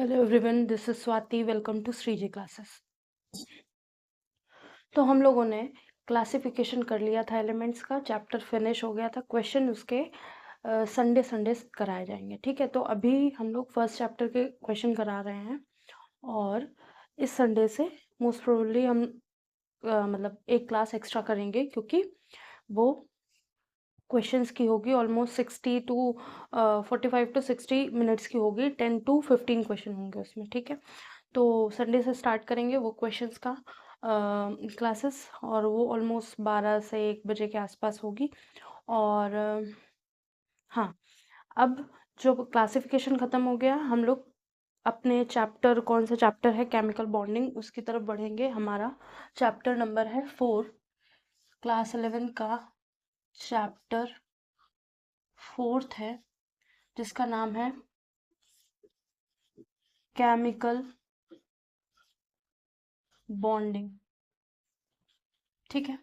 Hello everyone, this is Swati. Welcome to Shreeji classes. तो हम लोगों ने क्लासिफिकेशन कर लिया था एलिमेंट्स का, चैप्टर फिनिश हो गया था। क्वेश्चन उसके संडे संडे कराए जाएंगे, ठीक है। तो अभी हम लोग फर्स्ट चैप्टर के क्वेश्चन करा रहे हैं और इस संडे से मोस्ट प्रोबेबली हम मतलब एक क्लास एक्स्ट्रा करेंगे, क्योंकि वो क्वेश्चंस की होगी ऑलमोस्ट 45 to 60 मिनट्स की होगी। 10 to 15 क्वेश्चन होंगे उसमें, ठीक है। तो संडे से स्टार्ट करेंगे वो क्वेश्चंस का क्लासेस, और वो ऑलमोस्ट 12 से 1 बजे के आसपास होगी। और हाँ, अब जो क्लासिफिकेशन ख़त्म हो गया, हम लोग अपने चैप्टर, कौन सा चैप्टर है, केमिकल बॉन्डिंग, उसकी तरफ बढ़ेंगे। हमारा चैप्टर नंबर है 4, क्लास 11 का चैप्टर 4th है, जिसका नाम है केमिकल बॉन्डिंग, ठीक है,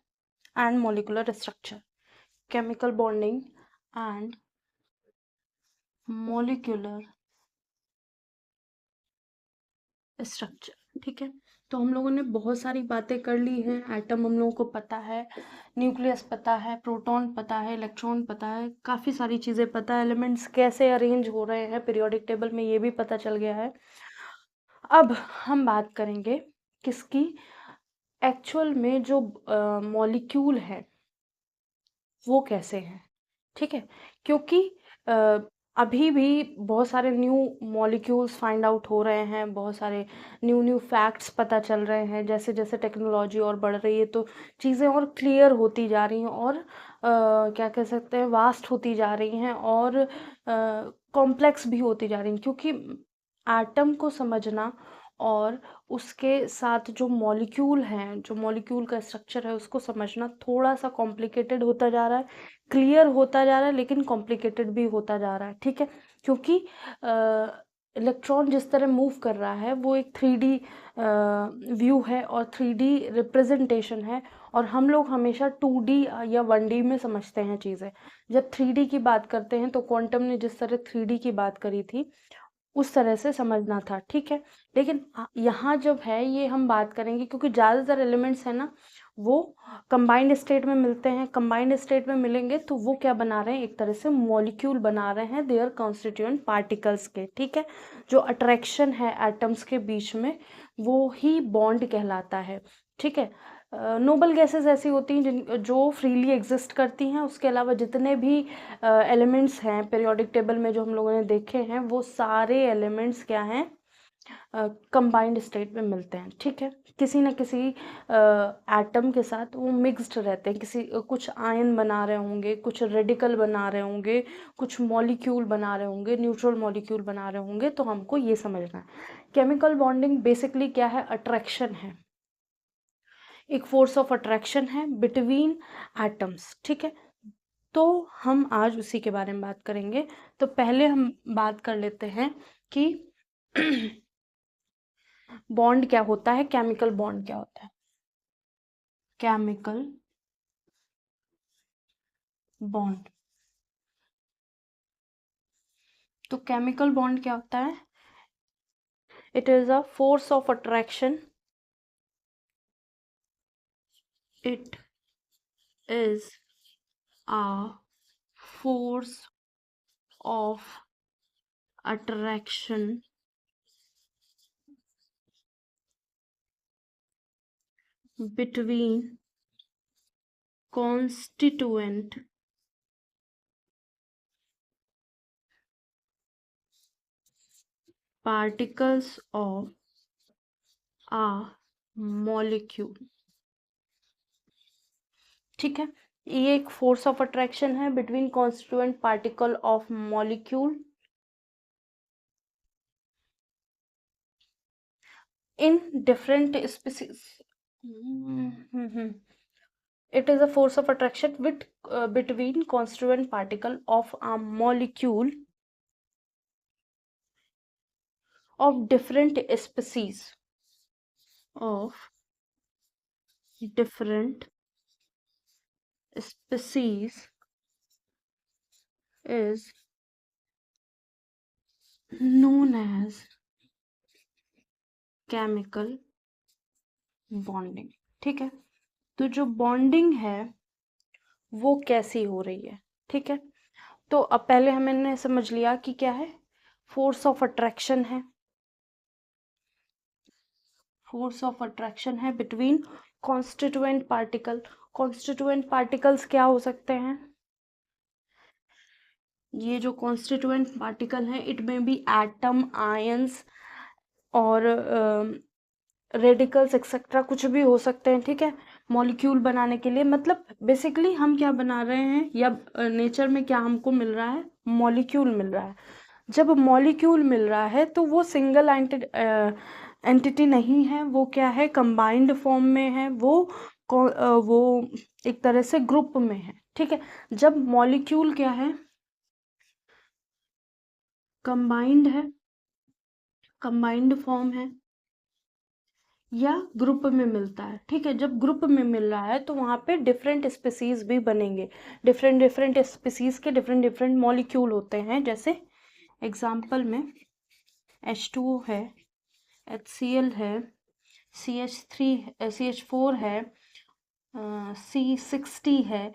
and molecular structure. Chemical bonding and molecular structure, ठीक है। तो हम लोगों ने बहुत सारी बातें कर ली हैं। एटम हम लोगों को पता है, न्यूक्लियस पता है, प्रोटॉन पता है, इलेक्ट्रॉन पता है, काफ़ी सारी चीज़ें पता है। एलिमेंट्स कैसे अरेंज हो रहे हैं पीरियोडिक टेबल में, ये भी पता चल गया है। अब हम बात करेंगे किसकी, एक्चुअल में जो मॉलिक्यूल है वो कैसे हैं, ठीक है। क्योंकि अ, अभी भी बहुत सारे न्यू मॉलिक्यूल्स फाइंड आउट हो रहे हैं, बहुत सारे न्यू न्यू फैक्ट्स पता चल रहे हैं। जैसे जैसे टेक्नोलॉजी और बढ़ रही है, तो चीज़ें और क्लियर होती जा रही हैं, और क्या कह सकते हैं, वास्ट होती जा रही हैं, और कॉम्प्लेक्स भी होती जा रही हैं। क्योंकि एटम को समझना और उसके साथ जो मॉलिक्यूल हैं, जो मॉलिक्यूल का स्ट्रक्चर है, उसको समझना थोड़ा सा कॉम्प्लिकेटेड होता जा रहा है। क्लियर होता जा रहा है, लेकिन कॉम्प्लिकेटेड भी होता जा रहा है, ठीक है। क्योंकि इलेक्ट्रॉन जिस तरह मूव कर रहा है, वो एक 3D व्यू है और 3D रिप्रेजेंटेशन है, और हम लोग हमेशा 2D या 1D में समझते हैं चीज़ें। जब 3D की बात करते हैं, तो क्वांटम ने जिस तरह 3D की बात करी थी, उस तरह से समझना था, ठीक है। लेकिन यहाँ जब है, ये हम बात करेंगे, क्योंकि ज़्यादातर एलिमेंट्स हैं ना, वो कंबाइंड स्टेट में मिलते हैं। कंबाइंड स्टेट में मिलेंगे तो वो क्या बना रहे हैं, एक तरह से मॉलिक्यूल बना रहे हैं, देयर कॉन्स्टिट्यूएंट पार्टिकल्स के, ठीक है। जो अट्रैक्शन है एटम्स के बीच में, वो ही बॉन्ड कहलाता है, ठीक है। नोबल गैसेस ऐसी होती हैं जिन जो फ्रीली एग्जिस्ट करती हैं। उसके अलावा जितने भी एलिमेंट्स हैं पीरियोडिक टेबल में जो हम लोगों ने देखे हैं, वो सारे एलिमेंट्स क्या हैं, कंबाइंड स्टेट में मिलते हैं, ठीक है। किसी न किसी एटम के साथ वो मिक्स्ड रहते हैं। कुछ आयन बना रहे होंगे, कुछ रेडिकल बना रहे होंगे, कुछ मॉलिक्यूल बना रहे होंगे, न्यूट्रल मॉलिक्यूल बना रहे होंगे। तो हमको ये समझना है, केमिकल बॉन्डिंग बेसिकली क्या है, अट्रैक्शन है, एक फोर्स ऑफ अट्रैक्शन है बिटवीन एटम्स, ठीक है। तो हम आज उसी के बारे में बात करेंगे। तो पहले हम बात कर लेते हैं कि बॉन्ड क्या होता है, केमिकल बॉन्ड क्या होता है। केमिकल बॉन्ड, तो केमिकल बॉन्ड क्या होता है, it is a force of attraction, it is a force of attraction between constituent particles of a molecule, ठीक है। ये एक फोर्स ऑफ अट्रैक्शन है between constituent particle of molecule in different species. It is a force of attraction between constituent particle of a molecule of different species, of different species is known as chemical bonding. ठीक है, तो जो bonding है वो कैसी हो रही है। ठीक है, तो अब पहले हमने समझ लिया कि क्या है, फोर्स ऑफ अट्रैक्शन है। फोर्स ऑफ अट्रैक्शन है between constituent particle. Constituent particles क्या हो सकते हैं, ये जो कॉन्स्टिट्यूएंट पार्टिकल हैं इट में बी एटम, आयंस और रेडिकल्स एक्सेट्रा कुछ भी हो सकते हैं। ठीक है, मॉलिक्यूल बनाने के लिए, मतलब बेसिकली हम क्या बना रहे हैं या नेचर में क्या हमको मिल रहा है, मॉलिक्यूल मिल रहा है। जब मॉलिक्यूल मिल रहा है तो वो सिंगल एंटिटी नहीं है, वो क्या है, कंबाइंड फॉर्म में है, वो एक तरह से ग्रुप में है। ठीक है, जब मॉलिक्यूल क्या है, कंबाइंड है, कंबाइंड फॉर्म है या ग्रुप में मिलता है। ठीक है, जब ग्रुप में मिल रहा है तो वहाँ पे डिफरेंट स्पीसीज भी बनेंगे। डिफरेंट डिफरेंट स्पीसीज के डिफरेंट डिफरेंट मॉलिक्यूल होते हैं। जैसे एग्जाम्पल में H2O है, HCl है, CH3 CH4 है, C60 है,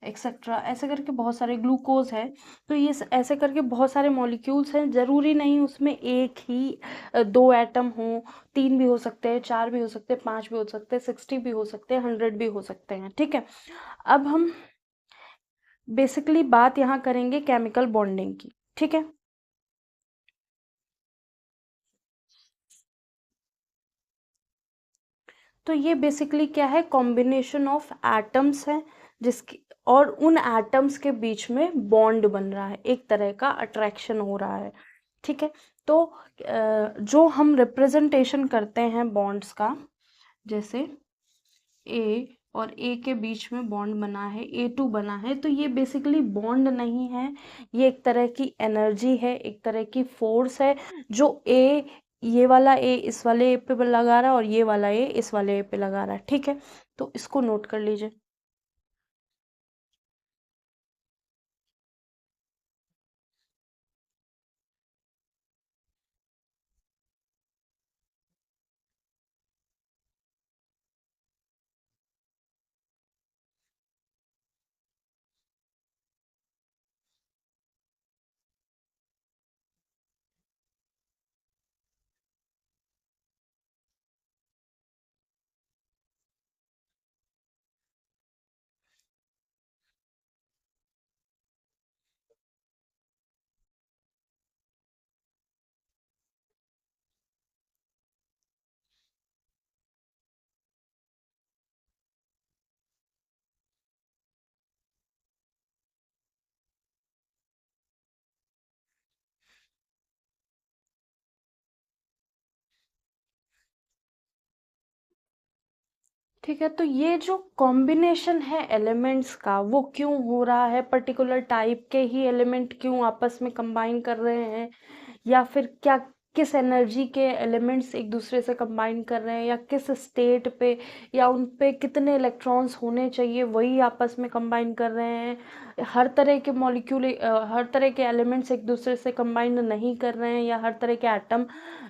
एक्सेट्रा, ऐसे करके बहुत सारे, ग्लूकोज है। तो ये ऐसे करके बहुत सारे मॉलिक्यूल्स हैं। ज़रूरी नहीं उसमें एक ही दो एटम हो, तीन भी हो सकते हैं, चार भी हो सकते हैं, पांच भी हो सकते हैं, 60 भी हो सकते हैं, 100 भी हो सकते हैं। ठीक है, अब हम बेसिकली बात यहाँ करेंगे केमिकल बॉन्डिंग की। ठीक है, तो ये बेसिकली क्या है, कॉम्बिनेशन ऑफ एटम्स है जिसकी, और उन एटम्स के बीच में बॉन्ड बन रहा है, एक तरह का अट्रैक्शन हो रहा है। ठीक है, तो जो हम रिप्रेजेंटेशन करते हैं बॉन्ड्स का, जैसे ए और ए के बीच में बॉन्ड बना है, A2 बना है, तो ये बेसिकली बॉन्ड नहीं है, ये एक तरह की एनर्जी है, एक तरह की फोर्स है। जो ए, ये वाला ए इस वाले ए पे लगा रहा है और ये वाला ए इस वाले ए पे लगा रहा है। ठीक है, तो इसको नोट कर लीजिए। ठीक है, तो ये जो कॉम्बिनेशन है एलिमेंट्स का वो क्यों हो रहा है, पर्टिकुलर टाइप के ही एलिमेंट क्यों आपस में कंबाइन कर रहे हैं, या फिर क्या, किस एनर्जी के एलिमेंट्स एक दूसरे से कंबाइन कर रहे हैं, या किस स्टेट पे, या उन पे कितने इलेक्ट्रॉन्स होने चाहिए वही आपस में कंबाइन कर रहे हैं। हर तरह के मॉलिक्यूल, हर तरह के एलिमेंट्स एक दूसरे से कंबाइन नहीं कर रहे हैं, या हर तरह के एटम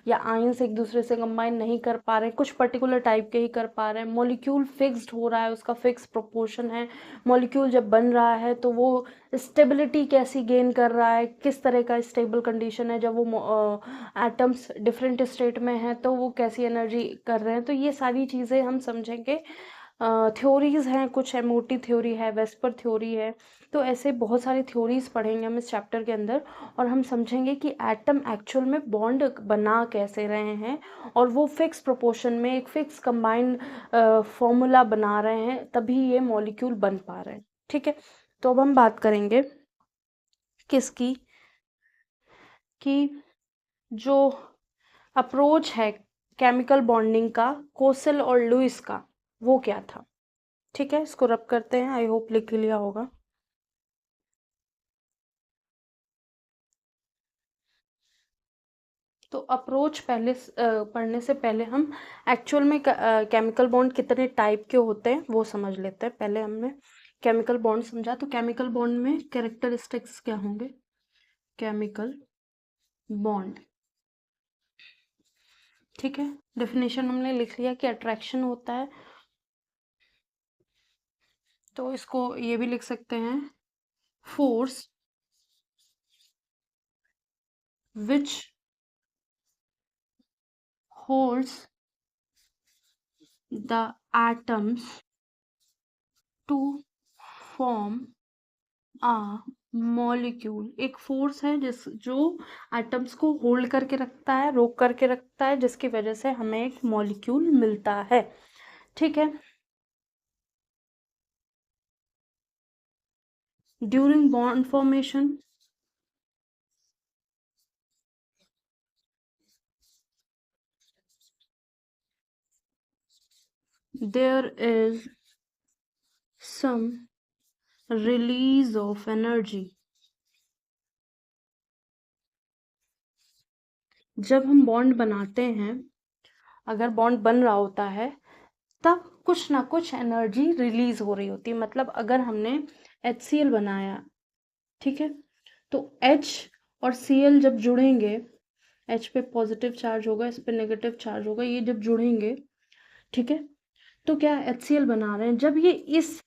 या आयंस एक दूसरे से कंबाइन नहीं कर पा रहे हैं, कुछ पर्टिकुलर टाइप के ही कर पा रहे हैं। मॉलिक्यूल फिक्स्ड हो रहा है, उसका फिक्स प्रोपोर्शन है। मॉलिक्यूल जब बन रहा है तो वो स्टेबिलिटी कैसी गेन कर रहा है, किस तरह का स्टेबल कंडीशन है, जब वो एटम्स डिफरेंट स्टेट में हैं तो वो कैसी एनर्जी कर रहे हैं। तो ये सारी चीज़ें हम समझेंगे। थ्योरीज हैं, कुछ एमओटी थ्योरी है, वेस्पर थ्योरी है, तो ऐसे बहुत सारी थ्योरीज पढ़ेंगे हम इस चैप्टर के अंदर, और हम समझेंगे कि एटम एक्चुअल में बॉन्ड बना कैसे रहे हैं, और वो फिक्स प्रोपोर्शन में एक फिक्स कंबाइंड फॉर्मूला बना रहे हैं, तभी ये मॉलिक्यूल बन पा रहे हैं। ठीक है, तो अब हम बात करेंगे किसकी, कि जो अप्रोच है केमिकल बॉन्डिंग का, कोसेल और लुइस का, वो क्या था। ठीक है, इसको रब करते हैं, आई होप लिख लिया होगा। तो अप्रोच पहले पढ़ने से पहले हम एक्चुअल में केमिकल बॉन्ड कितने टाइप के होते हैं वो समझ लेते हैं। पहले हमने केमिकल बॉन्ड समझा, तो केमिकल बॉन्ड में कैरेक्टरिस्टिक्स क्या होंगे, केमिकल बॉन्ड, ठीक है, डेफिनेशन हमने लिख लिया कि अट्रैक्शन होता है, तो इसको ये भी लिख सकते हैं, force which holds the atoms to form a molecule। एक फोर्स है जो एटम्स को होल्ड करके रखता है, रोक करके रखता है, जिसकी वजह से हमें एक मॉलिक्यूल मिलता है। ठीक है, during bond formation there is some release of energy। जब हम बॉन्ड बनाते हैं, अगर बॉन्ड बन रहा होता है, तब कुछ ना कुछ एनर्जी रिलीज हो रही होती है। मतलब अगर हमने HCl बनाया, ठीक है, तो H और Cl जब जुड़ेंगे, H पे पॉजिटिव चार्ज होगा, इस पे नेगेटिव चार्ज होगा, ये जब जुड़ेंगे, ठीक है, तो क्या HCl बना रहे हैं। जब ये इस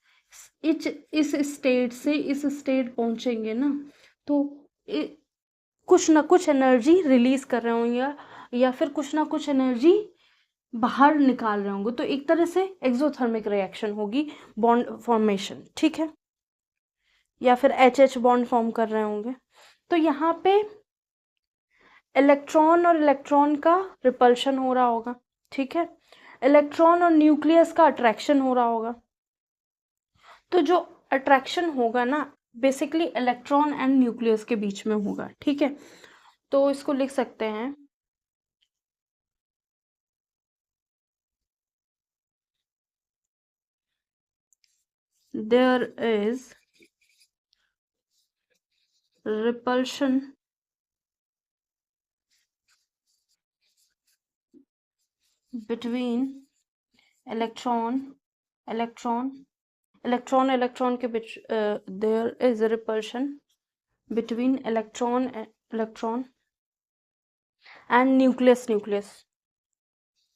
स्टेट से इस स्टेट पहुंचेंगे ना, तो कुछ ना कुछ एनर्जी रिलीज कर रहे होंगे, या फिर कुछ ना कुछ एनर्जी बाहर निकाल रहे होंगे। तो एक तरह से एक्सोथर्मिक रिएक्शन होगी, बॉन्ड फॉर्मेशन। ठीक है, या फिर HH बॉन्ड फॉर्म कर रहे होंगे। तो यहाँ पे इलेक्ट्रॉन और इलेक्ट्रॉन का रिपल्शन हो रहा होगा। ठीक है, इलेक्ट्रॉन और न्यूक्लियस का अट्रैक्शन हो रहा होगा। तो जो अट्रैक्शन होगा ना, बेसिकली इलेक्ट्रॉन एंड न्यूक्लियस के बीच में होगा। ठीक है, तो इसको लिख सकते हैं, there is repulsion between electron electron के बीच there is a repulsion between electron and nucleus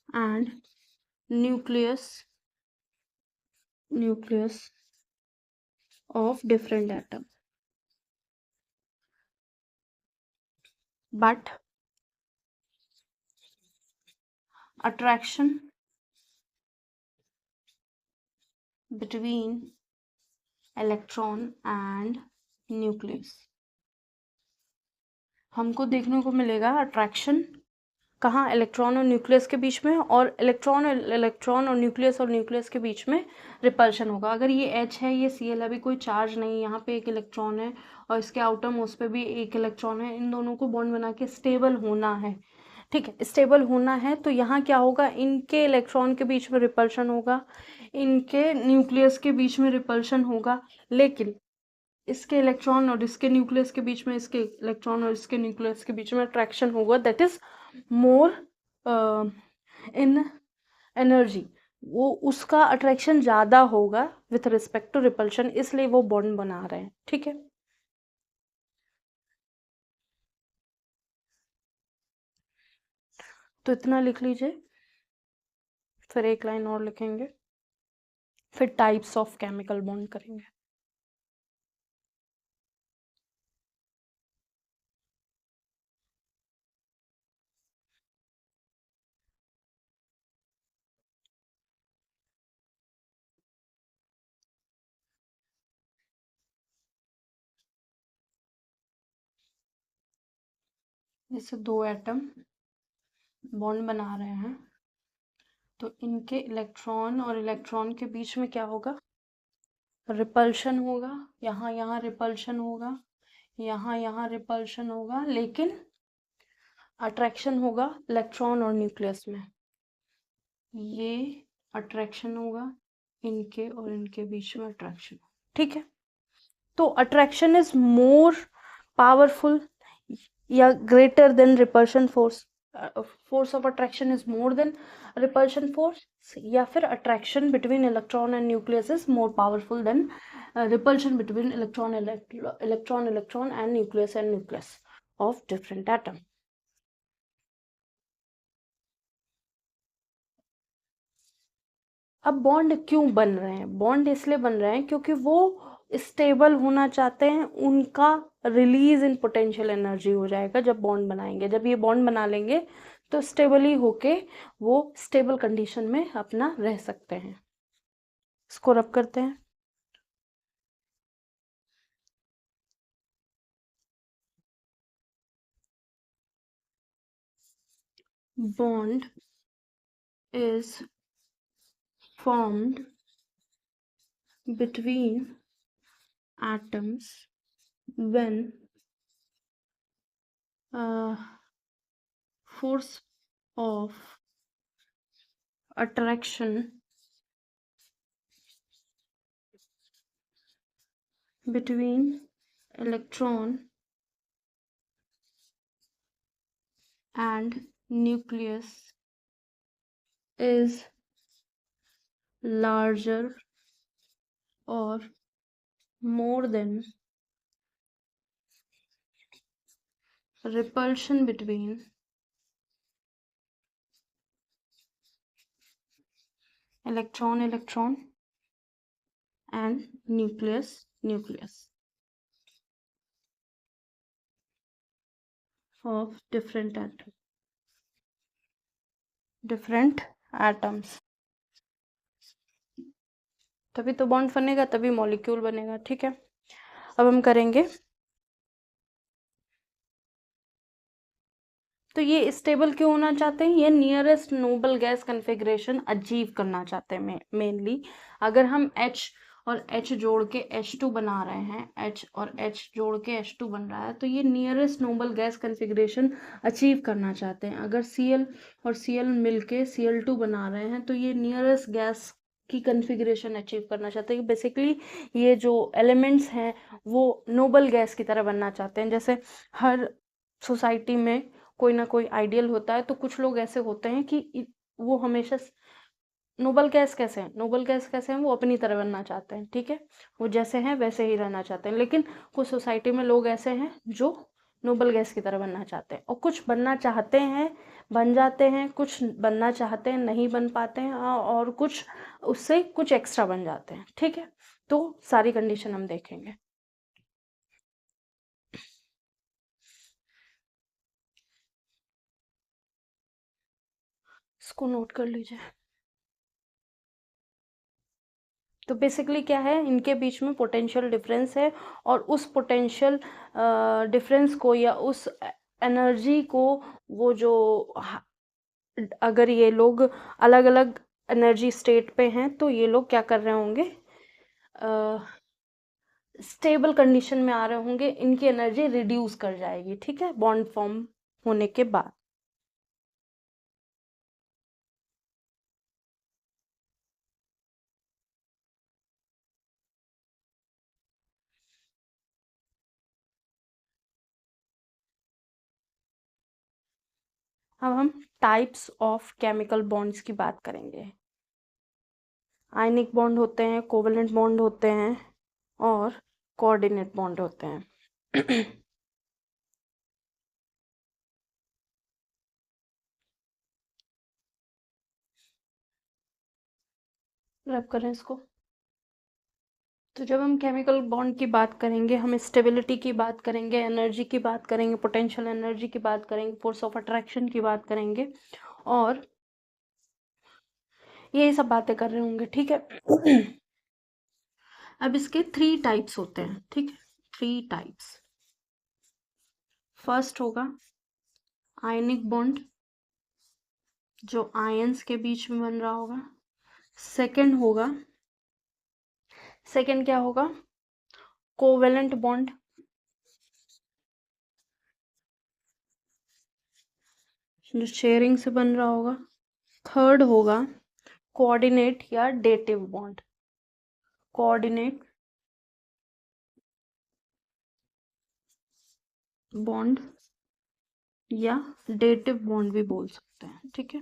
and nucleus of different atom, but attraction between electron and nucleus, हमको देखने को मिलेगा अट्रैक्शन कहाँ, इलेक्ट्रॉन और न्यूक्लियस के बीच में, और इलेक्ट्रॉन और न्यूक्लियस के बीच में रिपल्शन होगा। अगर ये H है, ये Cl, अभी कोई चार्ज नहीं, यहाँ पे एक इलेक्ट्रॉन है और इसके आउटर मोस्ट पे भी एक इलेक्ट्रॉन है, इन दोनों को बॉन्ड बना के स्टेबल होना है। ठीक है, स्टेबल होना है, तो यहाँ क्या होगा, इनके इलेक्ट्रॉन के बीच में रिपल्शन होगा, इनके न्यूक्लियस के बीच में रिपल्शन होगा, लेकिन इसके इलेक्ट्रॉन और इसके न्यूक्लियस के बीच में, इसके इलेक्ट्रॉन और इसके न्यूक्लियस के बीच में अट्रैक्शन होगा, that is more in energy. वो उसका अट्रैक्शन ज़्यादा होगा विथ रिस्पेक्ट टू रिपल्शन, इसलिए वो बॉन्ड बना रहे हैं। ठीक है, तो इतना लिख लीजिए, फिर एक लाइन और लिखेंगे, फिर टाइप्स ऑफ केमिकल बॉन्ड करेंगे। जैसे दो एटम बॉन्ड बना रहे हैं, तो इनके इलेक्ट्रॉन और इलेक्ट्रॉन के बीच में क्या होगा, रिपल्शन होगा। यहाँ रिपल्शन होगा, यहाँ रिपल्शन होगा, लेकिन अट्रैक्शन होगा इलेक्ट्रॉन और न्यूक्लियस में। ये अट्रैक्शन होगा, इनके और इनके बीच में अट्रैक्शन। ठीक है, तो अट्रैक्शन इज मोर पावरफुल या greater than repulsion force. Force of attraction is more than repulsion force, या फिर attraction between electron and nucleus is more powerful than repulsion between electron and nucleus of different atom. अब bond क्यों बन रहे हैं? Bond इसलिए बन रहे हैं क्योंकि वो स्टेबल होना चाहते हैं, उनका रिलीज इन पोटेंशियल एनर्जी हो जाएगा जब बॉन्ड बनाएंगे। जब ये बॉन्ड बना लेंगे तो स्टेबली होके वो स्टेबल कंडीशन में अपना रह सकते हैं। इसको रब करते हैं। Bond is formed between atoms when force of attraction between electron and nucleus is larger or more than repulsion between electron and nucleus of different atoms। तभी तो बॉन्ड बनेगा, तभी मॉलिक्यूल बनेगा। ठीक है, अब हम करेंगे। तो ये स्टेबल क्यों होना चाहते हैं? ये nearest noble gas configuration achieve करना चाहते हैं मेनली। अगर हम H और H जोड़ के H2 बना रहे हैं, H और H जोड़ के H2 बन रहा है, तो ये nearest noble gas configuration achieve करना चाहते हैं। अगर Cl और Cl मिलके Cl2 बना रहे हैं तो ये नियरेस्ट गैस की कन्फिग्रेशन अचीव करना चाहते हैं। बेसिकली ये जो एलिमेंट्स हैं वो नोबल गैस की तरह बनना चाहते हैं। जैसे हर सोसाइटी में कोई ना कोई आइडियल होता है, तो कुछ लोग ऐसे होते हैं कि वो हमेशा नोबल गैस कैसे हैं, वो अपनी तरह बनना चाहते हैं। ठीक है, वो जैसे हैं वैसे ही रहना चाहते हैं। लेकिन कुछ सोसाइटी में लोग ऐसे हैं जो नोबल गैस की तरह बनना चाहते हैं, और कुछ बनना चाहते हैं बन जाते हैं, कुछ बनना चाहते हैं नहीं बन पाते हैं, और कुछ उससे कुछ एक्स्ट्रा बन जाते हैं। ठीक है, तो सारी कंडीशन हम देखेंगे। इसको नोट कर लीजिए। तो बेसिकली क्या है, इनके बीच में पोटेंशियल डिफरेंस है, और उस पोटेंशियल डिफरेंस को या उस एनर्जी को वो जो अगर ये लोग अलग अलग एनर्जी स्टेट पे हैं तो ये लोग क्या कर रहे होंगे, स्टेबल कंडीशन में आ रहे होंगे, इनकी एनर्जी रिड्यूस कर जाएगी। ठीक है, बॉन्ड फॉर्म होने के बाद। अब हम टाइप्स ऑफ केमिकल बॉन्ड्स की बात करेंगे। आयनिक बॉन्ड होते हैं, कोवेलेंट बॉन्ड होते हैं, और कोऑर्डिनेट बॉन्ड होते हैं। रैप करें इसको। तो जब हम केमिकल बॉन्ड की बात करेंगे, हम स्टेबिलिटी की बात करेंगे, एनर्जी की बात करेंगे, पोटेंशियल एनर्जी की बात करेंगे, फोर्स ऑफ अट्रैक्शन की बात करेंगे, और यही सब बातें कर रहे होंगे। ठीक है। अब इसके 3 टाइप्स होते हैं। ठीक है, 3 टाइप्स। फर्स्ट होगा आयनिक बॉन्ड, जो आयंस के बीच में बन रहा होगा। सेकंड क्या होगा, कोवेलेंट बॉन्ड, जो शेयरिंग से बन रहा होगा। थर्ड होगा कोऑर्डिनेट या डेटिव बॉन्ड, कोऑर्डिनेट बॉन्ड या डेटिव बॉन्ड भी बोल सकते हैं। ठीक है,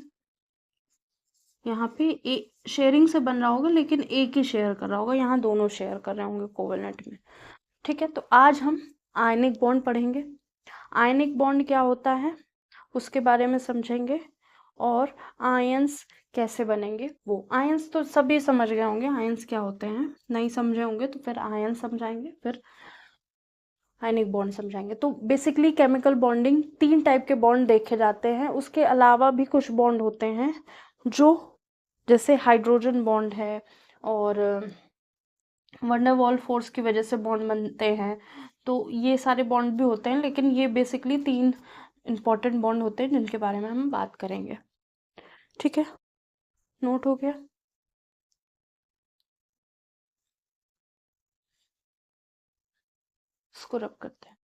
यहाँ पे शेयरिंग से बन रहा होगा, लेकिन एक ही शेयर कर रहा होगा, यहाँ दोनों शेयर कर रहे होंगे कोवेलेंट में। ठीक है, तो आज हम आयनिक बॉन्ड पढ़ेंगे। आयनिक बॉन्ड क्या होता है उसके बारे में समझेंगे, और आयंस कैसे बनेंगे वो। आयंस तो सभी समझ गए होंगे आयंस क्या होते हैं, नहीं समझे होंगे तो फिर आयन समझाएंगे, फिर आयनिक बॉन्ड समझाएंगे। तो बेसिकली केमिकल बॉन्डिंग 3 टाइप के बॉन्ड देखे जाते हैं, उसके अलावा भी कुछ बॉन्ड होते हैं जो जैसे हाइड्रोजन बॉन्ड है और वंडरवॉल फोर्स की वजह से बॉन्ड बनते हैं, तो ये सारे बॉन्ड भी होते हैं, लेकिन ये बेसिकली 3 इंपॉर्टेंट बॉन्ड होते हैं जिनके बारे में हम बात करेंगे। ठीक है, नोट हो गया। इसको रब करते हैं।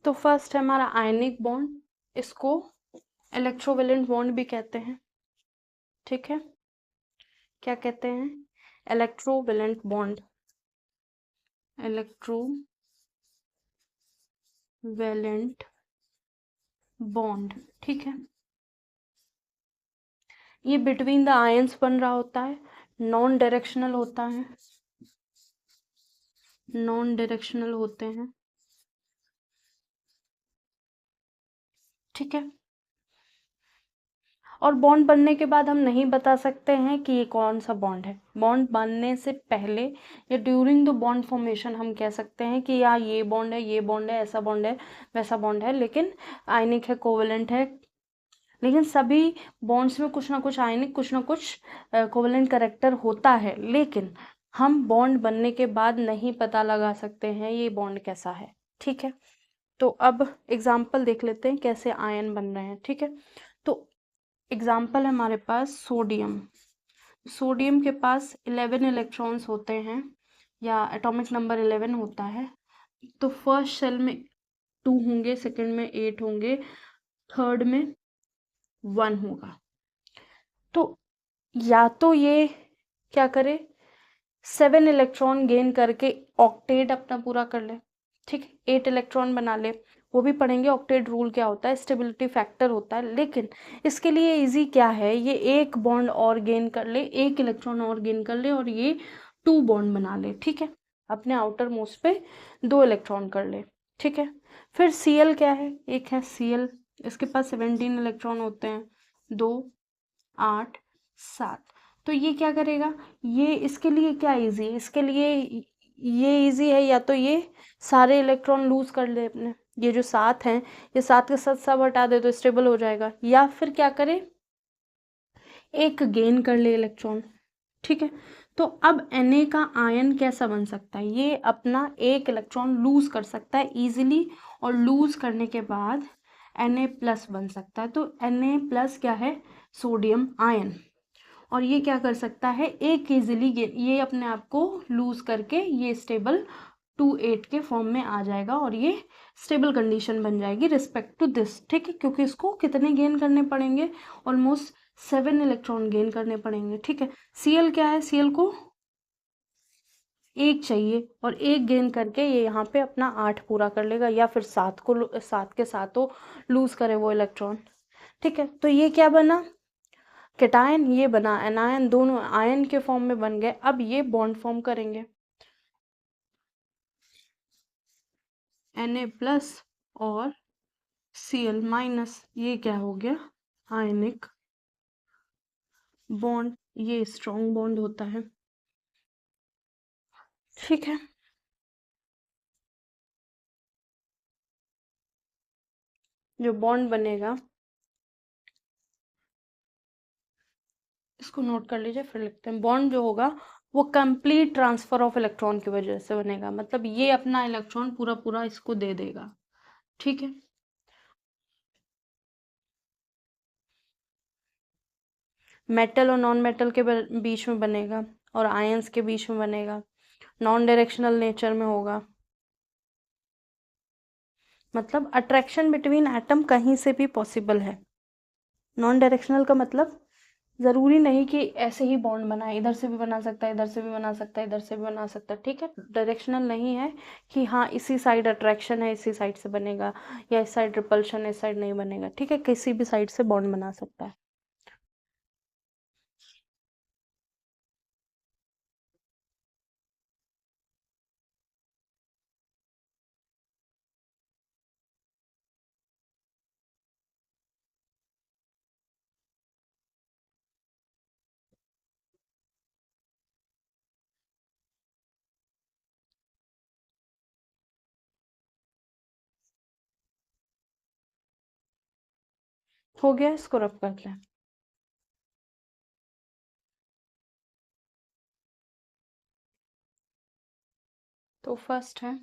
तो फर्स्ट है हमारा आयनिक बॉन्ड, इसको इलेक्ट्रोवेलेंट बॉन्ड भी कहते हैं। ठीक है, क्या कहते हैं? Electrovalent bond, electrovalent bond. ठीक है, ये बिटवीन द आयंस बन रहा होता है, नॉन डायरेक्शनल होता है, नॉन डायरेक्शनल होते हैं। ठीक है, और बॉन्ड बनने के बाद हम नहीं बता सकते हैं कि ये कौन सा बॉन्ड है। बॉन्ड बनने से पहले या ड्यूरिंग द बॉन्ड फॉर्मेशन हम कह सकते हैं कि या ये बॉन्ड है, ये बॉन्ड है, ऐसा बॉन्ड है, वैसा बॉन्ड है, लेकिन आयनिक है, कोवेलेंट है। लेकिन सभी बॉन्ड्स में कुछ ना कुछ आयनिक, कुछ ना कुछ कोवेलेंट कैरेक्टर होता है, लेकिन हम बॉन्ड बनने के बाद नहीं पता लगा सकते हैं ये बॉन्ड कैसा है। ठीक है, तो अब एग्जाम्पल देख लेते हैं कैसे आयन बन रहे हैं। ठीक है, तो एग्जाम्पल है हमारे पास सोडियम। सोडियम के पास 11 इलेक्ट्रॉन्स होते हैं या एटॉमिक नंबर 11 होता है। तो फर्स्ट शेल में 2 होंगे, सेकंड में 8 होंगे, थर्ड में 1 होगा। तो या तो ये क्या करे, 7 इलेक्ट्रॉन गेन करके ऑक्टेट अपना पूरा कर ले। ठीक, 8 इलेक्ट्रॉन बना ले, वो भी पढ़ेंगे ऑक्टेट रूल क्या होता है, स्टेबिलिटी फैक्टर होता है। लेकिन इसके लिए इजी क्या है, ये एक बॉन्ड और गेन कर ले, एक इलेक्ट्रॉन और गेन कर ले और ये 2 बॉन्ड बना ले। ठीक है, अपने आउटर मोस्ट पे 2 इलेक्ट्रॉन कर ले। ठीक है, फिर Cl क्या है, एक है Cl, इसके पास 17 इलेक्ट्रॉन होते हैं, 2, 8, 7। तो ये क्या करेगा, ये इसके लिए क्या इजी है, इसके लिए ये इजी है, या तो ये सारे इलेक्ट्रॉन लूज कर ले अपने, ये जो 7 हैं, ये 7 के साथ सब हटा दे तो स्टेबल हो जाएगा, या फिर क्या करे, एक गेन कर ले इलेक्ट्रॉन। ठीक है, तो अब Na का आयन कैसा बन सकता है, ये अपना एक इलेक्ट्रॉन लूज कर सकता है इजीली, और लूज करने के बाद Na प्लस बन सकता है। तो Na प्लस क्या है, सोडियम आयन। और ये क्या कर सकता है, एक इजीली ये अपने आप को लूज करके ये स्टेबल 2 8 के फॉर्म में आ जाएगा, और ये स्टेबल कंडीशन बन जाएगी रिस्पेक्ट टू दिस। ठीक है, क्योंकि इसको कितने गेन करने पड़ेंगे, ऑलमोस्ट 7 इलेक्ट्रॉन गेन करने पड़ेंगे। ठीक है, Cl क्या है, Cl को एक चाहिए, और एक गेन करके ये यहाँ पे अपना 8 पूरा कर लेगा, या फिर 7 के साथों लूज करे वो इलेक्ट्रॉन। ठीक है, तो ये क्या बना, केटायन, ये बना एनायन, दोनों आयन के फॉर्म में बन गए। अब ये बॉन्ड फॉर्म करेंगे, Na प्लस और Cl माइनस, ये क्या हो गया, आयनिक बॉन्ड, ये स्ट्रॉन्ग बॉन्ड होता है। ठीक है, जो बॉन्ड बनेगा इसको नोट कर लीजिए, फिर लिखते हैं। बॉन्ड जो होगा वो कंप्लीट ट्रांसफर ऑफ इलेक्ट्रॉन की वजह से बनेगा, मतलब ये अपना इलेक्ट्रॉन पूरा पूरा इसको दे देगा। ठीक है, मेटल और नॉन मेटल के बीच में बनेगा, और आयंस के बीच में बनेगा, नॉन डायरेक्शनल नेचर में होगा, मतलब अट्रैक्शन बिटवीन एटम कहीं से भी पॉसिबल है। नॉन डायरेक्शनल का मतलब ज़रूरी नहीं कि ऐसे ही बॉन्ड बना है, इधर से भी बना सकता है, इधर से भी बना सकता है, इधर से भी बना सकता है। ठीक है, डायरेक्शनल नहीं है कि हाँ इसी साइड अट्रैक्शन है इसी साइड से बनेगा, या इस साइड रिपल्शन है इस साइड नहीं बनेगा। ठीक है, किसी भी साइड से बॉन्ड बना सकता है। हो गया, इसको रब करते हैं। तो फर्स्ट है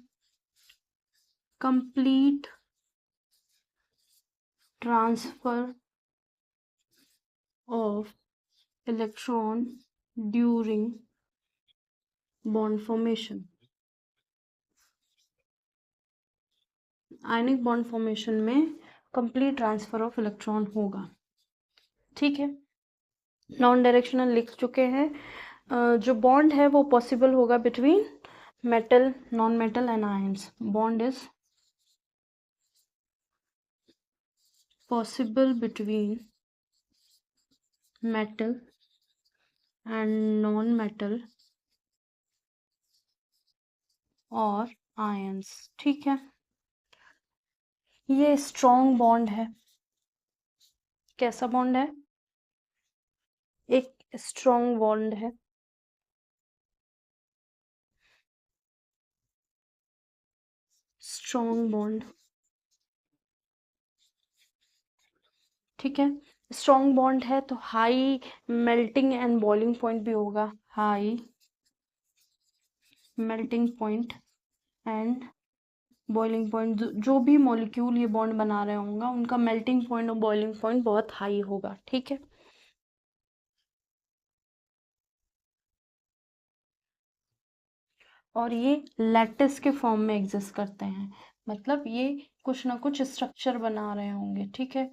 complete transfer of electron during bond formation. Ionic bond formation में कंप्लीट ट्रांसफर ऑफ इलेक्ट्रॉन होगा। ठीक है, नॉन डायरेक्शनल लिख चुके हैं। जो बॉन्ड है वो पॉसिबल होगा between metal, non metal and ions. Bond is possible between metal and non-metal और आयंस। ठीक है, ये स्ट्रॉन्ग बॉन्ड है। कैसा बॉन्ड है? एक स्ट्रॉन्ग बॉन्ड है। स्ट्रॉन्ग बॉन्ड, ठीक है। स्ट्रॉन्ग बॉन्ड है तो high melting and boiling point भी होगा। High melting point and boiling point, जो भी मॉलिक्यूल ये बॉन्ड बना रहे होंगे उनका मेल्टिंग पॉइंट और बॉइलिंग पॉइंट बहुत हाई होगा। ठीक है, और ये लैटिस के फॉर्म में एग्जिस्ट करते हैं, मतलब ये कुछ ना कुछ स्ट्रक्चर बना रहे होंगे। ठीक है,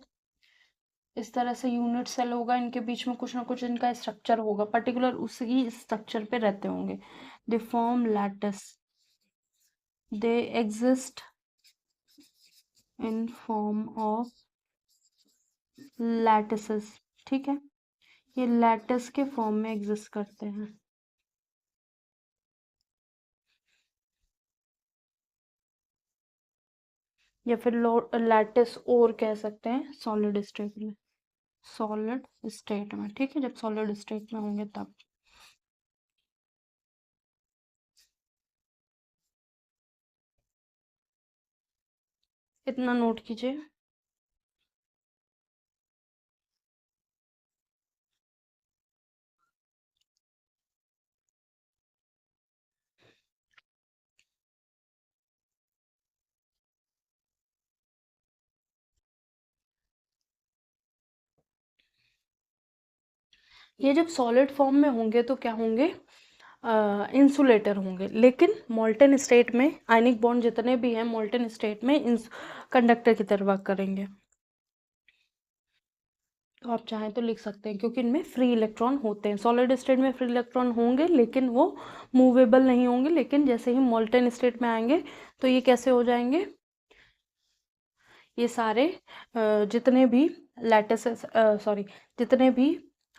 इस तरह से यूनिट सेल होगा, इनके बीच में कुछ ना कुछ इनका स्ट्रक्चर होगा, पर्टिकुलर उसी स्ट्रक्चर पे रहते होंगे। They form lattice, they exist in form of lattices. ठीक है, ये लैटिस के फॉर्म में एग्जिस्ट करते हैं, या फिर लैटिस और कह सकते हैं सॉलिड स्टेट में। सॉलिड स्टेट में, ठीक है, जब सॉलिड स्टेट में होंगे तब। इतना नोट कीजिए। ये जब सॉलिड फॉर्म में होंगे तो क्या होंगे? इंसुलेटर होंगे, लेकिन मोल्टन स्टेट में आयनिक बॉन्ड जितने भी हैं मोल्टन स्टेट में कंडक्टर की तरह वर्क करेंगे। तो आप चाहें तो लिख सकते हैं, क्योंकि इनमें फ्री इलेक्ट्रॉन होते हैं। सॉलिड स्टेट में फ्री इलेक्ट्रॉन होंगे लेकिन वो मूवेबल नहीं होंगे, लेकिन जैसे ही मोल्टन स्टेट में आएंगे तो ये कैसे हो जाएंगे? ये सारे जितने भी लैटिस, सॉरी, जितने भी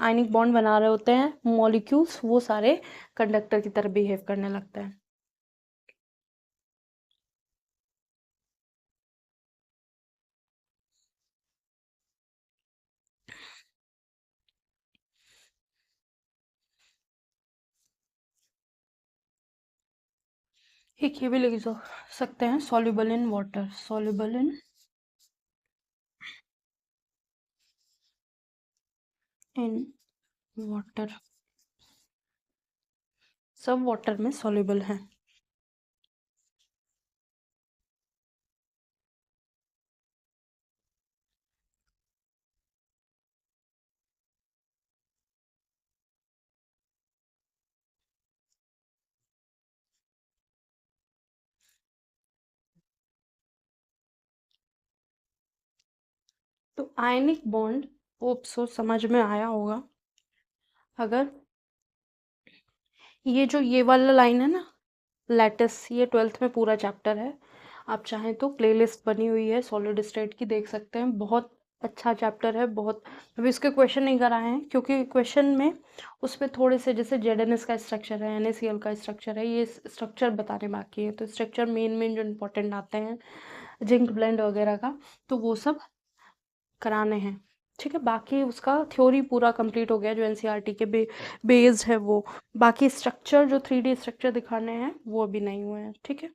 आयनिक बॉन्ड बना रहे होते हैं मॉलिक्यूल्स, वो सारे कंडक्टर की तरह बिहेव करने लगते हैं। एक ये भी लिख सकते हैं, soluble in water. Soluble in water, सब वाटर में सॉल्युबल हैं। तो आयनिक बॉन्ड, होप सो समझ में आया होगा। अगर ये वाला लाइन है ना, लैटिस, ये 12th में पूरा चैप्टर है। आप चाहें तो प्लेलिस्ट बनी हुई है सॉलिड स्टेट की, देख सकते हैं। बहुत अच्छा चैप्टर है, बहुत। अभी इसके क्वेश्चन नहीं कराए हैं क्योंकि क्वेश्चन में उस पे थोड़े से, जैसे जेडएनएस का स्ट्रक्चर है, NaCl का स्ट्रक्चर है, ये स्ट्रक्चर बताने बाकी है। तो स्ट्रक्चर मेन मेन जो इंपॉर्टेंट आते हैं, जिंक ब्लेंड वगैरह का, तो वो सब कराने हैं। ठीक है, बाकी उसका थ्योरी पूरा कंप्लीट हो गया जो एनसीईआरटी के बेस्ड है वो। बाकी स्ट्रक्चर जो 3D स्ट्रक्चर दिखाने हैं वो अभी नहीं हुए हैं। ठीक है,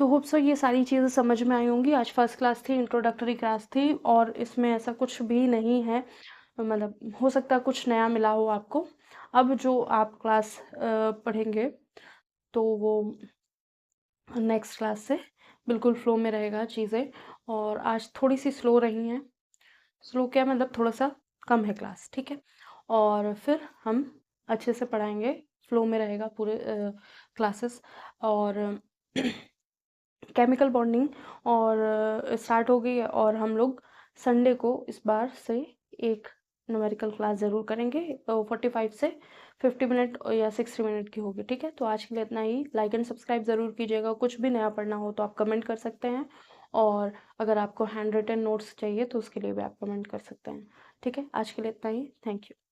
तो होप सो ये सारी चीज़ें समझ में आई होंगी। आज फर्स्ट क्लास थी, इंट्रोडक्टरी क्लास थी और इसमें ऐसा कुछ भी नहीं है, मतलब हो सकता है कुछ नया मिला हो आपको। अब जो आप क्लास पढ़ेंगे तो वो नेक्स्ट क्लास से बिल्कुल फ्लो में रहेगा चीज़ें। और आज थोड़ी सी स्लो रही हैं, स्लो क्या मतलब थोड़ा सा कम है क्लास, ठीक है। और फिर हम अच्छे से पढ़ाएंगे, फ्लो में रहेगा पूरे क्लासेस। और केमिकल बॉन्डिंग और स्टार्ट हो गई है और हम लोग संडे को इस बार से एक न्यूमेरिकल क्लास ज़रूर करेंगे। 45 से 50 मिनट या 60 मिनट की होगी, ठीक है। तो आज के लिए इतना ही। लाइक एंड सब्सक्राइब ज़रूर कीजिएगा। कुछ भी नया पढ़ना हो तो आप कमेंट कर सकते हैं, और अगर आपको हैंड रिटन नोट्स चाहिए तो उसके लिए भी आप कमेंट कर सकते हैं, ठीक है। आज के लिए इतना ही। Thank you.